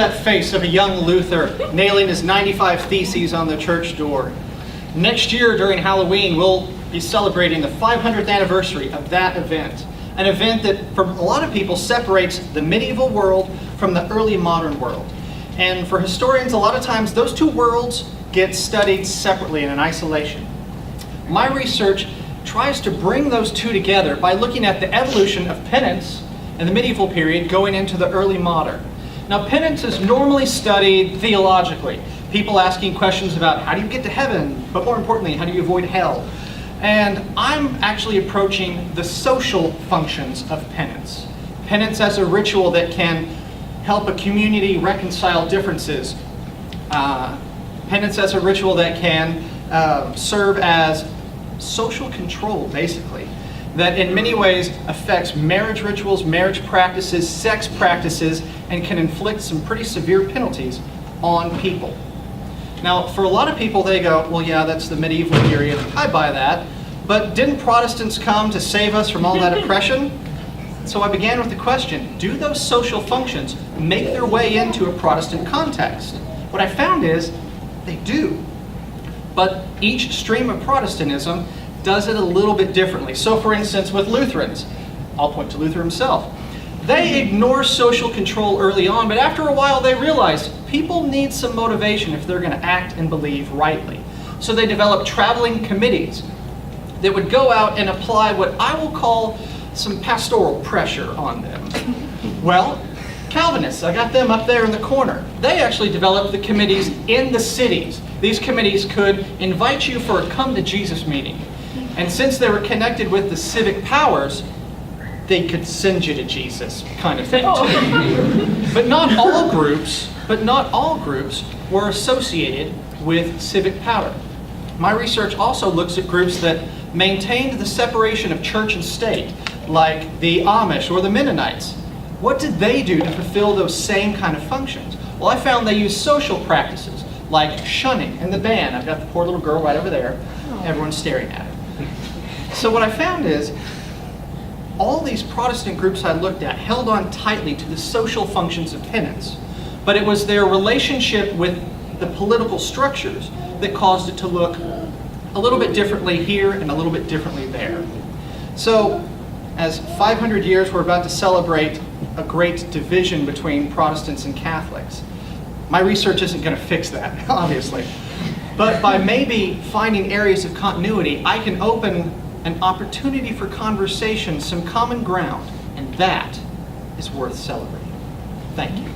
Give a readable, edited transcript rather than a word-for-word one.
that face of a young Luther nailing his 95 Theses on the church door. Next year during Halloween, we'll be celebrating the 500th anniversary of that event. An event that, for a lot of people, separates the medieval world from the early modern world. And for historians, a lot of times, those two worlds get studied separately and in isolation. My research tries to bring those two together by looking at the evolution of penance in the medieval period going into the early modern. Now, penance is normally studied theologically. People asking questions about how do you get to heaven, but more importantly, how do you avoid hell? And I'm actually approaching the social functions of penance. Penance as a ritual that can help a community reconcile differences. Penance as a ritual that can serve as social control, basically, that in many ways affects marriage rituals, marriage practices, sex practices, and can inflict some pretty severe penalties on people. Now, for a lot of people, they go, well, yeah, that's the medieval period. I buy that. But didn't Protestants come to save us from all that oppression? So I began with the question, do those social functions make their way into a Protestant context? What I found is they do. But each stream of Protestantism does it a little bit differently. So for instance, with Lutherans, I'll point to Luther himself. They ignore social control early on, but after a while they realize people need some motivation if they're going to act and believe rightly. So they developed traveling committees that would go out and apply what I will call some pastoral pressure on them. Well, Calvinists, I got them up there in the corner. They actually developed the committees in the cities. These committees could invite you for a come to Jesus meeting. And since they were connected with the civic powers, they could send you to Jesus kind of thing too. But not all groups were associated with civic power. My research also looks at groups that maintained the separation of church and state, like the Amish or the Mennonites. What did they do to fulfill those same kind of functions? Well, I found they used social practices, like shunning and the ban. I've got the poor little girl right over there. Everyone's staring at her. So what I found is, all these Protestant groups I looked at held on tightly to the social functions of penance, but it was their relationship with the political structures that caused it to look a little bit differently here and a little bit differently there. So, as 500 years we're about to celebrate a great division between Protestants and Catholics. My research isn't going to fix that, obviously. But by maybe finding areas of continuity, I can open an opportunity for conversation, some common ground, and that is worth celebrating. Thank you.